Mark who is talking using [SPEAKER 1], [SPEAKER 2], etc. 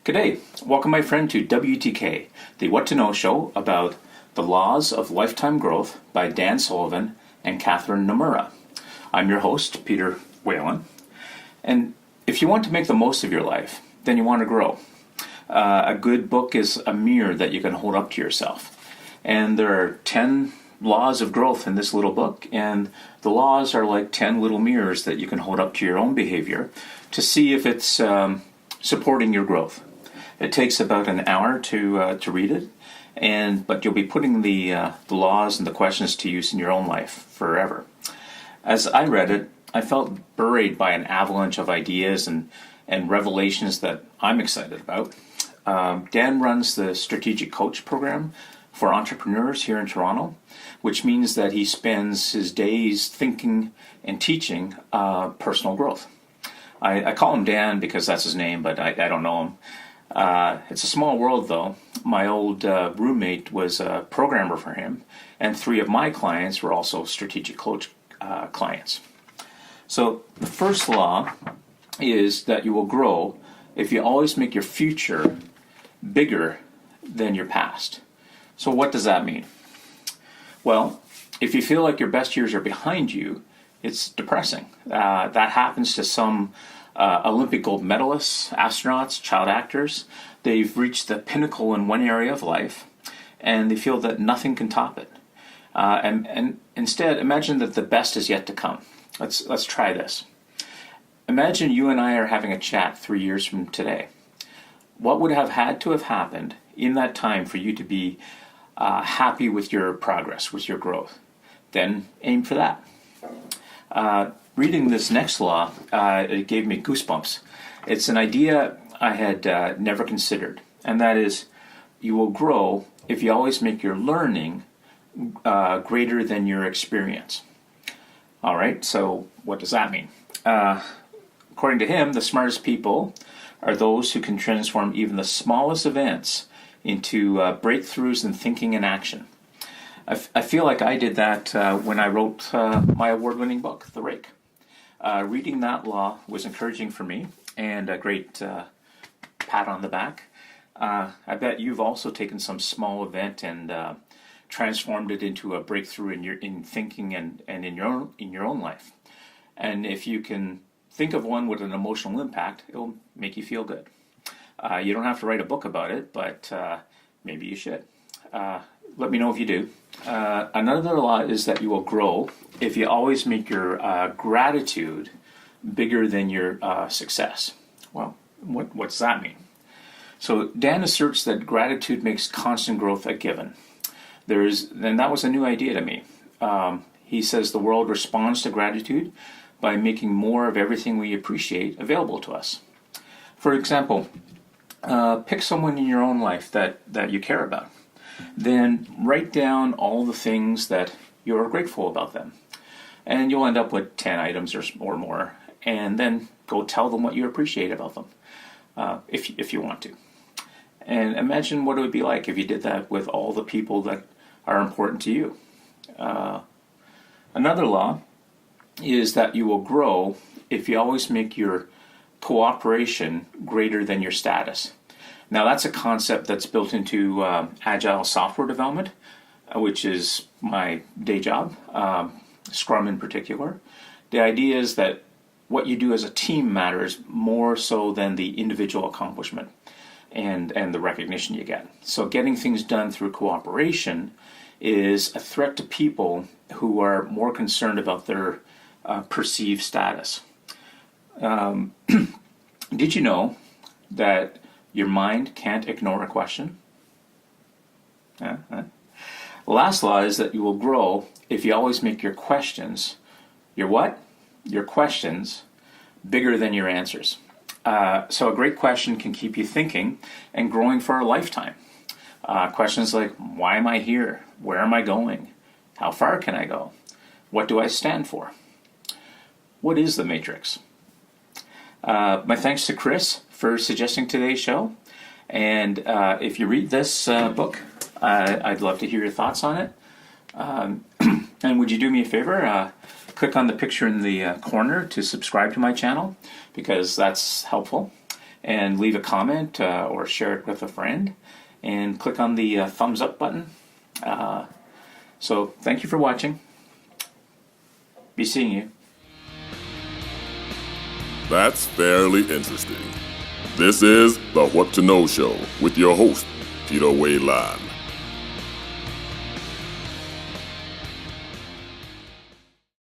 [SPEAKER 1] G'day, welcome my friend to WTK, the What to Know show about the laws of lifetime growth by Dan Sullivan and Catherine Nomura. I'm your host, Peter Whalen, and if you want to make the most of your life, then you want to grow. A good book is a mirror that you can hold up to yourself, and there are 10 laws of growth in this little book, and the laws are like 10 little mirrors that you can hold up to your own behavior to see if it's supporting your growth. It takes about an hour to read it, but you'll be putting the laws and the questions to use in your own life forever. As I read it, I felt buried by an avalanche of ideas and revelations that I'm excited about. Dan runs the Strategic Coach program for entrepreneurs here in Toronto, which means that he spends his days thinking and teaching personal growth. I call him Dan because that's his name, but I don't know him. It's a small world, though. My old roommate was a programmer for him, and 3 of my clients were also Strategic Coach clients. So the first law is that you will grow if you always make your future bigger than your past. So what does that mean? Well, if you feel like your best years are behind you, it's depressing. That happens to some Olympic gold medalists, astronauts, child actors. They've reached the pinnacle in one area of life, and they feel that nothing can top it. And instead, imagine that the best is yet to come. Let's try this. Imagine you and I are having a chat 3 years from today. What would have had to have happened in that time for you to be happy with your progress, with your growth? Then aim for that. Reading this next law, it gave me goosebumps. It's an idea I had never considered, and that is you will grow if you always make your learning greater than your experience. All right, so what does that mean? According to him, the smartest people are those who can transform even the smallest events into breakthroughs in thinking and action. I feel like I did that when I wrote my award-winning book, The Rake. Reading that law was encouraging for me, and a great pat on the back. I bet you've also taken some small event and transformed it into a breakthrough in thinking and in your own life. And if you can think of one with an emotional impact, it'll make you feel good. You don't have to write a book about it, but maybe you should. Let me know if you do. Another law is that you will grow if you always make your gratitude bigger than your success. Well, what does that mean? So Dan asserts that gratitude makes constant growth a given. And that was a new idea to me. He says the world responds to gratitude by making more of everything we appreciate available to us. For example, pick someone in your own life that you care about. Then write down all the things that you're grateful about them. And you'll end up with 10 items or more. And then go tell them what you appreciate about them, if you want to. And imagine what it would be like if you did that with all the people that are important to you. Another law is that you will grow if you always make your cooperation greater than your status. Now that's a concept that's built into agile software development, which is my day job, Scrum in particular. The idea is that what you do as a team matters more so than the individual accomplishment and the recognition you get. So getting things done through cooperation is a threat to people who are more concerned about their perceived status. Did you know that your mind can't ignore a question? The last law is that you will grow if you always make your questions, your what? Your questions bigger than your answers. So a great question can keep you thinking and growing for a lifetime. Questions like, why am I here? Where am I going? How far can I go? What do I stand for? What is the Matrix? My thanks to Chris for suggesting today's show. And if you read this book, I'd love to hear your thoughts on it. And would you do me a favor? Click on the picture in the corner to subscribe to my channel, because that's helpful. and leave a comment or share it with a friend, and click on the thumbs up button. So thank you for watching. Be seeing you.
[SPEAKER 2] That's fairly interesting. This is the What to Know Show with your host, Peter Wayland.